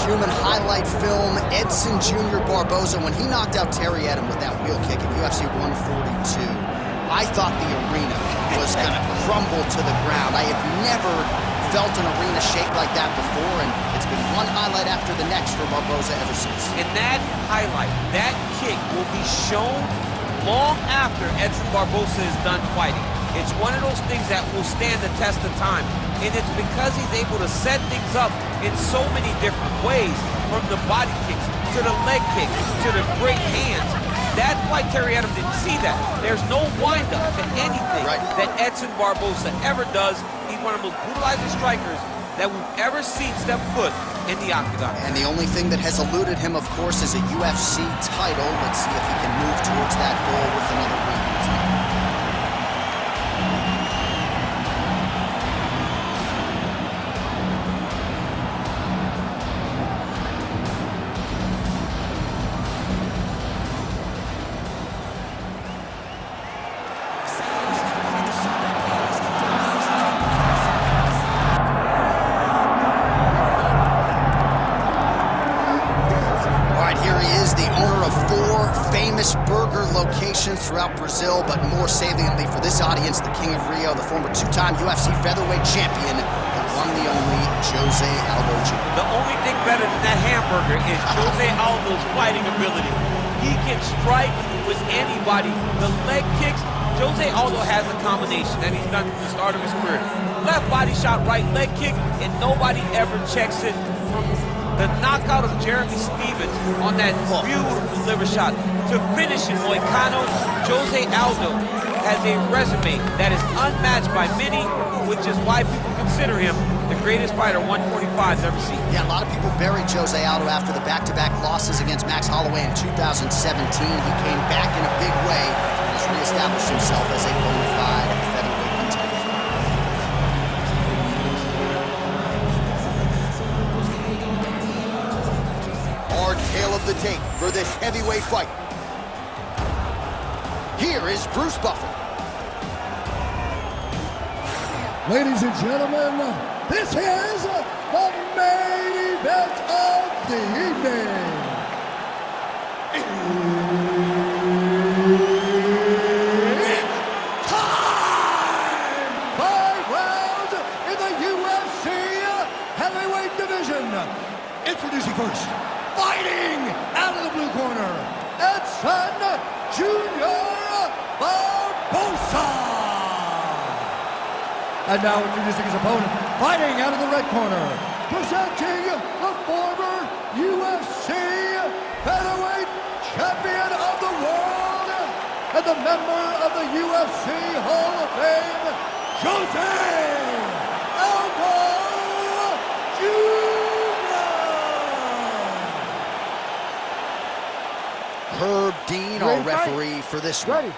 human highlight film. Edson Barbosa, when he knocked out Terry Edom with that wheel kick at UFC 142, I thought the arena was going to crumble to the ground. I have never felt an arena shake like that before, and it's been one highlight after the next for Barbosa ever since. And that highlight, that kick, will be shown long after Edson Barbosa is done fighting. It's one of those things that will stand the test of time, and it's because he's able to set things up in so many different ways, from the body kicks to the leg kicks to the great hands. That's why Terry Edom didn't see that. There's no wind-up to anything that Edson Barbosa ever does. He's one of the most brutalizing strikers that we've ever seen step foot in the octagon. And the only thing that has eluded him, of course, is a UFC title. Let's see if he can move towards that goal with another win. Burger locations throughout Brazil, but more saliently for this audience, the King of Rio, the former two-time UFC featherweight champion, the one, the only, José Aldo Jr. The only thing better than that hamburger is José Aldo's fighting ability. He can strike with anybody. The leg kicks, José Aldo has a combination that he's done from the start of his career. Left body shot, right leg kick, and nobody ever checks it. From the knockout of Jeremy Stephens on that beautiful liver shot to finish in Moicano, José Aldo has a resume that is unmatched by many, which is why people consider him the greatest fighter 145's ever seen. Yeah, a lot of people buried José Aldo after the back-to-back losses against Max Holloway in 2017. He came back in a big way and has reestablished himself as a bona fide featherweight contender. Hard tail of the tape for this heavyweight fight. Here is Bruce Buffer. Ladies and gentlemen, this is the main event of the evening. It's time! 5 rounds in the UFC heavyweight division. Introducing first, fighting out of the blue corner, Edson Barbosa. And now introducing his opponent, fighting out of the red corner, presenting the former UFC featherweight champion of the world and the member of the UFC Hall of Fame, José Aldo Jr. Herb Dean, our referee for this one.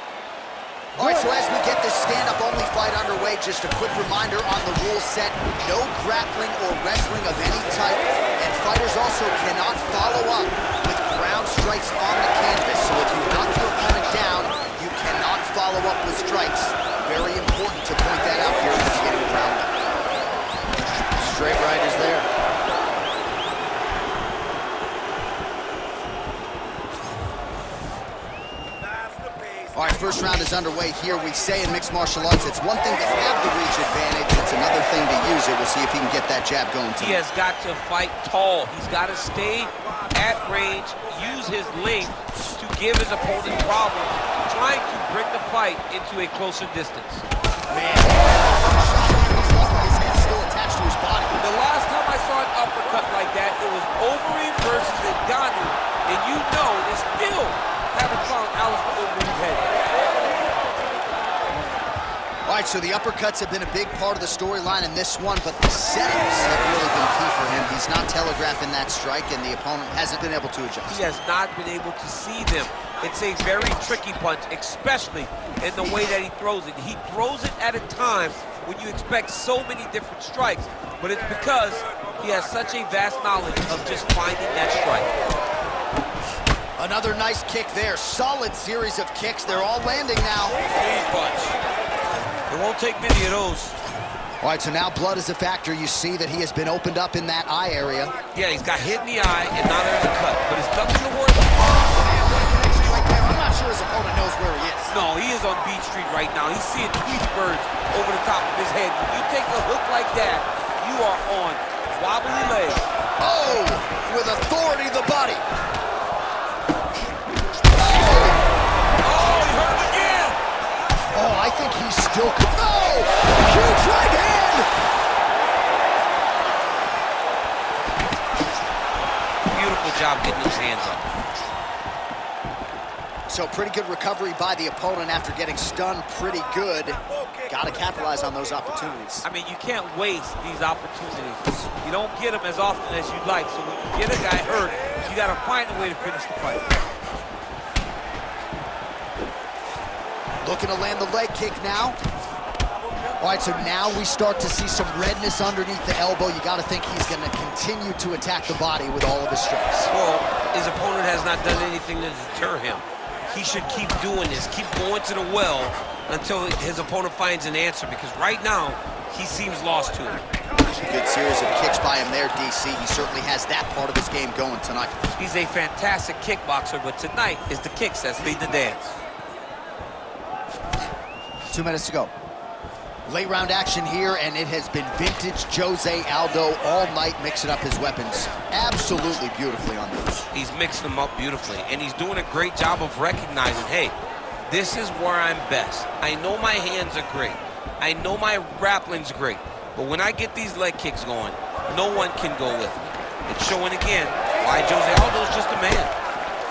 All right, so as we get this stand-up-only fight underway, just a quick reminder on the rule set: no grappling or wrestling of any type, and fighters also cannot follow up with ground strikes on the canvas. So if you knock your opponent down, you cannot follow up with strikes. Very important to point that out here in the beginning of the round. Straight right is there. All right, first round is underway here. We say in mixed martial arts, it's one thing to have the reach advantage, it's another thing to use it. We'll see if he can get that jab going tonight. He has got to fight tall. He's got to stay at range, use his length to give his opponent problems, trying to bring the fight into a closer distance. Man, his head's still attached to his body. The last time I saw an uppercut like that, it was Overeem versus Ngannou, and you know they still haven't found Alistair Overeem's head. All right, so the uppercuts have been a big part of the storyline in this one, but the setups have really been key for him. He's not telegraphing that strike, and the opponent hasn't been able to adjust. He has not been able to see them. It's a very tricky punch, especially in the way that he throws it. He throws it at a time when you expect so many different strikes, but it's because he has such a vast knowledge of just finding that strike. Another nice kick there. Solid series of kicks. They're all landing now. Clean punch. It won't take many of those. All right, so now blood is a factor. You see that he has been opened up in that eye area. Yeah, he's got hit in the eye, and now there's a cut. But it's nothing to worry about. Oh, man, what a connection right there. I'm not sure his opponent knows where he is. No, he is on Beach Street right now. He's seeing Tweety birds over the top of his head. When you take a hook like that, you are on wobbly legs. Oh, with authority to the body. Oh, he hurt him again. Oh, I think he's still... Oh, huge right hand. Beautiful job getting those hands up. So pretty good recovery by the opponent after getting stunned pretty good. Got to capitalize on those opportunities. I mean, you can't waste these opportunities. You don't get them as often as you'd like. So when you get a guy hurt, you got to find a way to finish the fight. Looking to land the leg kick now. All right, so now we start to see some redness underneath the elbow. You got to think he's going to continue to attack the body with all of his strikes. Well, his opponent has not done anything to deter him. He should keep doing this, keep going to the well until his opponent finds an answer, because right now, he seems lost to it. Good series of kicks by him there, DC. He certainly has that part of his game going tonight. He's a fantastic kickboxer, but tonight is the kicks that lead the dance. 2 minutes to go. Late round action here, and it has been vintage Jose Aldo all night, mixing up his weapons absolutely beautifully on this. He's mixing them up beautifully, and he's doing a great job of recognizing, hey, this is where I'm best. I know my hands are great. I know my grappling's great. But when I get these leg kicks going, no one can go with me. It's showing again why Jose Aldo is just a man.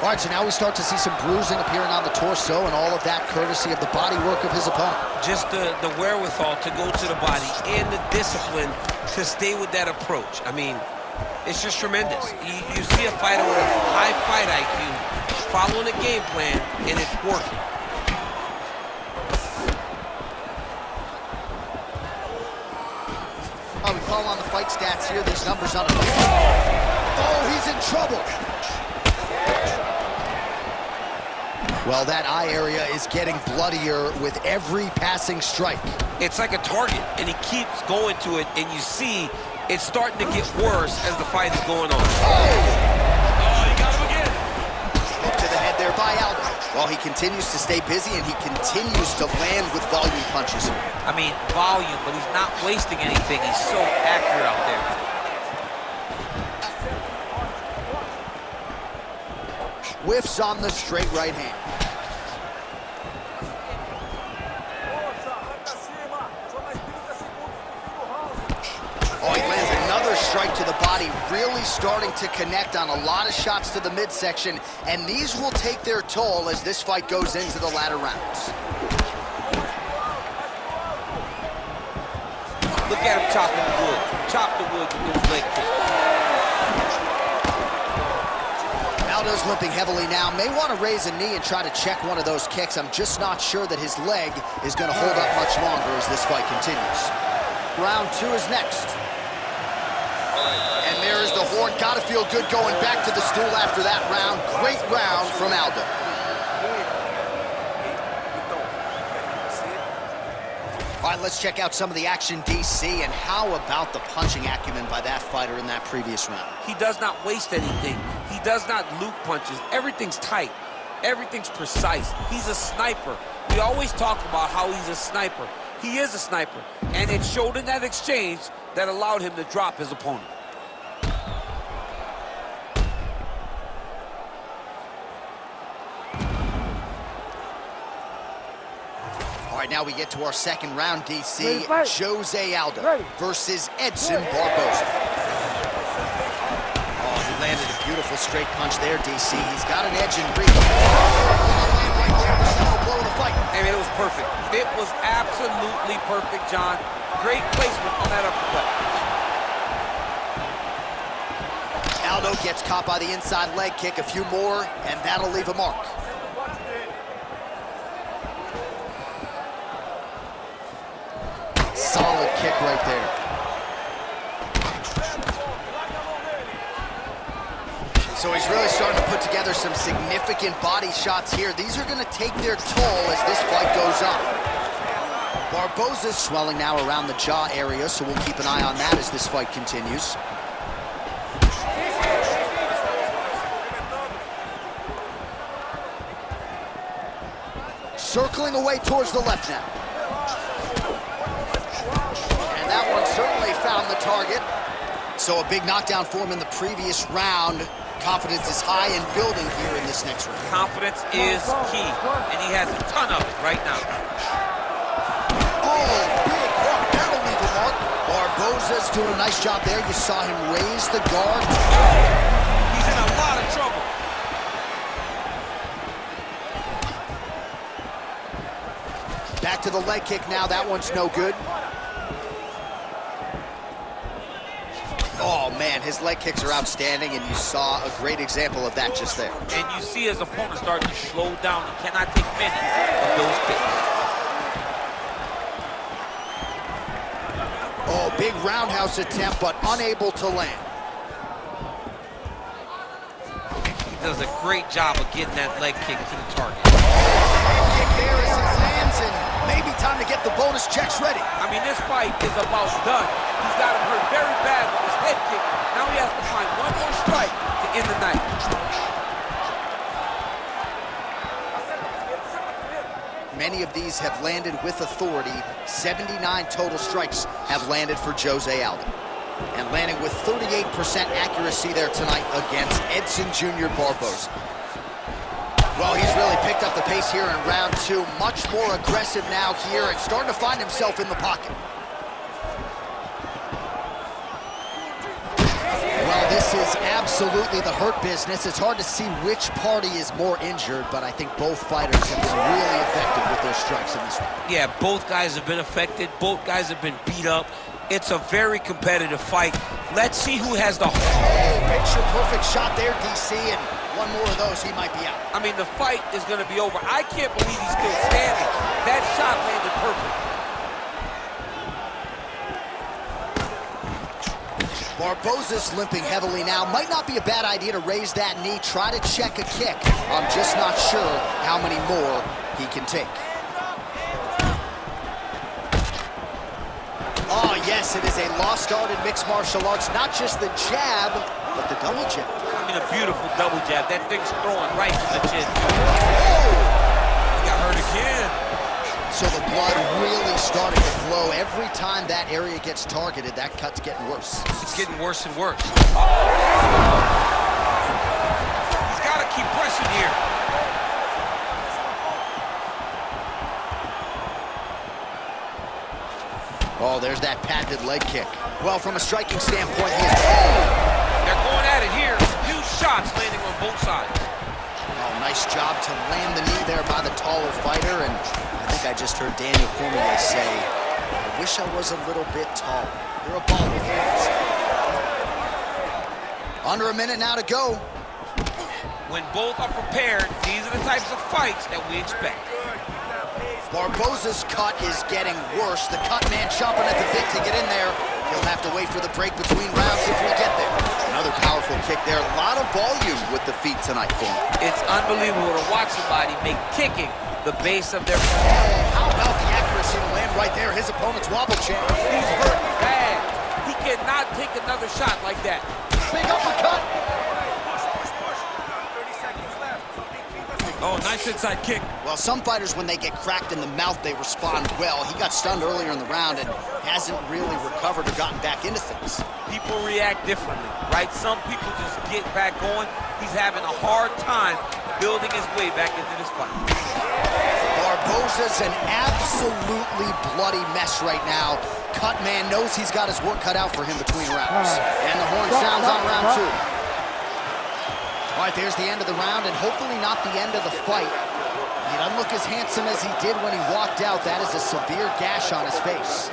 All right, so now we start to see some bruising appearing on the torso, and all of that courtesy of the body work of his opponent. Just the wherewithal to go to the body and the discipline to stay with that approach. I mean, it's just tremendous. You see a fighter with high fight IQ following a game plan, and it's working. Oh, we call on the fight stats here. These numbers on the... Oh, he's in trouble. Well, that eye area is getting bloodier with every passing strike. It's like a target, and he keeps going to it, and you see it's starting to get worse as the fight is going on. Oh, he got him again. Hook to the head there by Aldo. Well, he continues to stay busy, and he continues to land with volume punches. I mean, volume, but he's not wasting anything. He's so accurate out there. Whiffs on the straight right hand. Oh, he lands another strike to the body, really starting to connect on a lot of shots to the midsection, and these will take their toll as this fight goes into the latter rounds. Look at him chopping the wood. Chop the wood with those leg kicks. Aldo's limping heavily now. May want to raise a knee and try to check one of those kicks. I'm just not sure that his leg is going to hold up much longer as this fight continues. Round 2 is next. And there is the horn. Got to feel good going back to the stool after that round. Great round from Aldo. All right, let's check out some of the action, DC, and how about the punching acumen by that fighter in that previous round? He does not waste anything. He does not loop punches. Everything's tight. Everything's precise. He's a sniper. We always talk about how he's a sniper. He is a sniper, and it showed in that exchange that allowed him to drop his opponent. All right, now we get to our second round, DC. Jose Aldo versus Edson Barbosa. Oh, he landed a beautiful straight punch there, DC. He's got an edge in reach. Blow of the fight. I mean, it was perfect. It was absolutely perfect, John. Great placement on that uppercut. Aldo gets caught by the inside leg kick. A few more, and that'll leave a mark. Solid kick right there. So he's really starting to put together some significant body shots here. These are going to take their toll as this fight goes on. Barbosa's swelling now around the jaw area, so we'll keep an eye on that as this fight continues. Circling away towards the left now. And that one certainly found the target. So a big knockdown for him in the previous round. Confidence is high and building here in this next round. Confidence is key, and he has a ton of it right now. Oh, big hook. That'll leave a mark. Barbosa's doing a nice job there. You saw him raise the guard. He's in a lot of trouble. Back to the leg kick now. That one's no good. Oh, man, his leg kicks are outstanding, and you saw a great example of that just there. And you see his opponent starting to slow down. He cannot take many of those kicks. Oh, big roundhouse attempt, but unable to land. He does a great job of getting that leg kick to the target. Leg kick there as it lands, and maybe time to get the bonus checks ready. I mean, this fight is about done. He's got him hurt very bad with his head kick. Now he has to find one more strike to end the night. Many of these have landed with authority. 79 total strikes have landed for José Aldo. And landing with 38% accuracy there tonight against Edson Jr. Barbosa. Well, he's really picked up the pace here in round two. Much more aggressive now here and starting to find himself in the pocket. Well, this is absolutely the hurt business. It's hard to see which party is more injured, but I think both fighters have been really effective with their strikes in this one. Yeah, both guys have been affected. Both guys have been beat up. It's a very competitive fight. Let's see who has the... Oh, picture-perfect shot there, DC, and one more of those, he might be out. I mean, the fight is going to be over. I can't believe he's still standing. That shot landed perfect. Barbosa's limping heavily now. Might not be a bad idea to raise that knee, try to check a kick. I'm just not sure how many more he can take. Oh, yes, it is a lost art in mixed martial arts. Not just the jab, but the double jab. I mean, a beautiful double jab. That thing's throwing right to the chin. Oh! He got hurt again. So the blood really starting to flow. Every time that area gets targeted, that cut's getting worse. It's getting worse and worse. He's got to keep pressing here. Oh, there's that patented leg kick. Well, from a striking standpoint, he is... They're going at it here. Huge shots landing on both sides. Oh, nice job to land the knee there by the taller fighter, and I think I just heard Daniel Cormier say, I wish I was a little bit taller. You're a baller, fans. Under a minute now to go. When both are prepared, these are the types of fights that we expect. Barbosa's cut is getting worse. The cut man chomping at the bit to get in there. He'll have to wait for the break between rounds if we get there. Another powerful kick there. A lot of volume with the feet tonight for him. It's unbelievable to watch somebody make kicking the base of their... How about the accuracy to land right there? His opponent's wobble champ. He's hurt bad. He cannot take another shot like that. Big uppercut. Oh, nice inside kick. Well, some fighters, when they get cracked in the mouth, they respond well. He got stunned earlier in the round and hasn't really recovered or gotten back into things. People react differently, right? Some people just get back going. He's having a hard time building his way back into this fight. Barbosa's an absolutely bloody mess right now. Cut man knows he's got his work cut out for him between rounds. And the horn sounds on round two. All right, there's the end of the round, and hopefully not the end of the fight. He doesn't look as handsome as he did when he walked out. That is a severe gash on his face.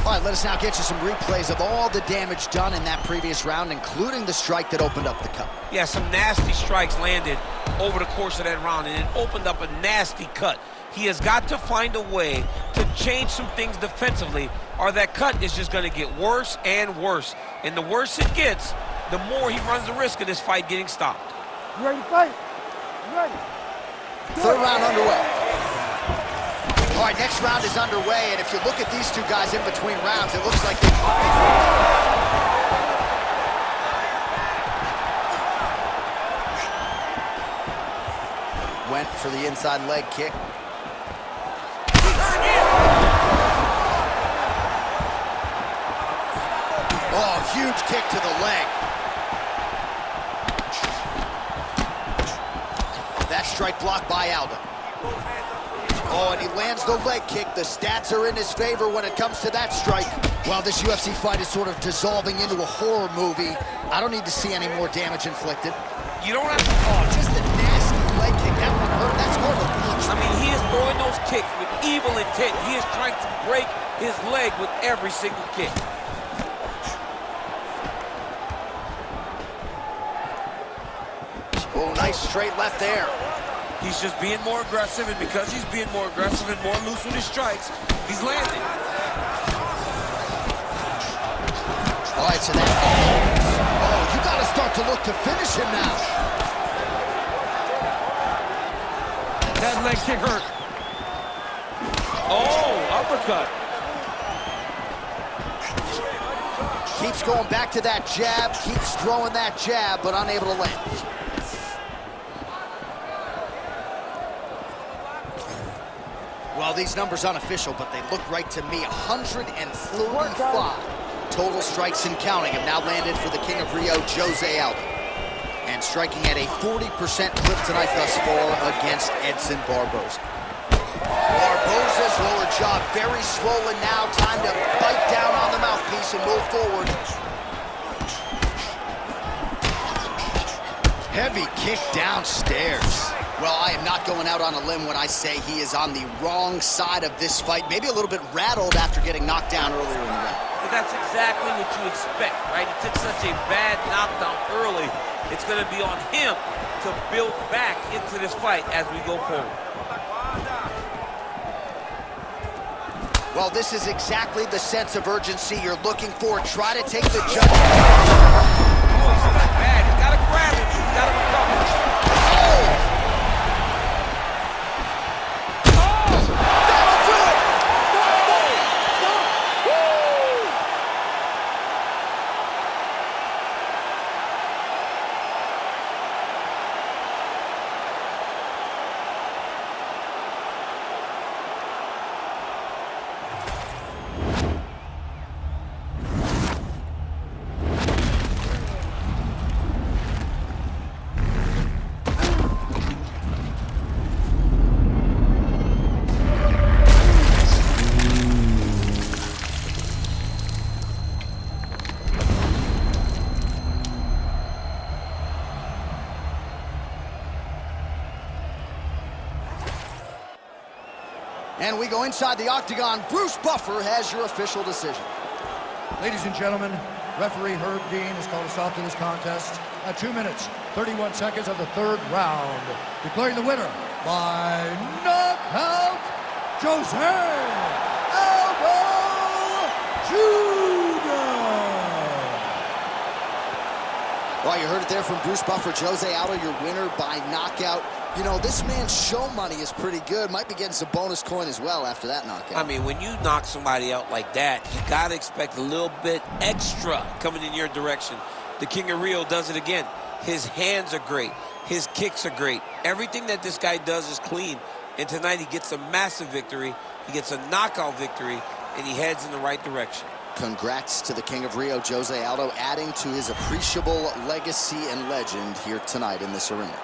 All right, let us now get you some replays of all the damage done in that previous round, including the strike that opened up the cut. Yeah, some nasty strikes landed over the course of that round, and it opened up a nasty cut. He has got to find a way to change some things defensively, or that cut is just going to get worse and worse. And the worse it gets, the more he runs the risk of this fight getting stopped. You ready to fight? You ready? Third round underway. All right, next round is underway, and if you look at these two guys in between rounds, it looks like they... Went for the inside leg kick. Oh, huge kick to the leg. That strike blocked by Aldo. Oh, and he lands the leg kick. The stats are in his favor when it comes to that strike. Well, this UFC fight is sort of dissolving into a horror movie. I don't need to see any more damage inflicted. You don't have to... Oh, just a nasty leg kick. That one hurt. That's hard to watch. I mean, he is throwing those kicks with evil intent. He is trying to break his leg with every single kick. Oh, nice straight left there. He's just being more aggressive, and because he's being more aggressive and more loose with his strikes, he's landing. All right, so that... Oh, you got to start to look to finish him now. That leg kick hurt. Oh, uppercut. Keeps going back to that jab, keeps throwing that jab, but unable to land. Well, these numbers unofficial, but they look right to me. 145 total strikes and counting have now landed for the King of Rio, José Aldo. And striking at a 40% clip tonight thus far against Edson Barbosa. Barbosa's lower jaw very swollen now. Time to bite down on the mouthpiece and move forward. Heavy kick downstairs. Well, I am not going out on a limb when I say he is on the wrong side of this fight. Maybe a little bit rattled after getting knocked down earlier in the round. But that's exactly what you expect, right? He took such a bad knockdown early. It's going to be on him to build back into this fight as we go forward. Well, this is exactly the sense of urgency you're looking for. Try to take the judgment. Oh, he's not bad. He's got to grab it. He's got to recover. Oh! And we go inside the octagon. Bruce Buffer has your official decision. Ladies and gentlemen, referee Herb Dean has called a stop to this contest at 2 minutes, 31 seconds of the third round, declaring the winner by knockout, José Aldo Jr. Well, you heard it there from Bruce Buffer. José Aldo, your winner by knockout. You know, this man's show money is pretty good. Might be getting some bonus coin as well after that knockout. I mean, when you knock somebody out like that, you got to expect a little bit extra coming in your direction. The King of Rio does it again. His hands are great. His kicks are great. Everything that this guy does is clean. And tonight he gets a massive victory. He gets a knockout victory, and he heads in the right direction. Congrats to the King of Rio, José Aldo, adding to his appreciable legacy and legend here tonight in this arena.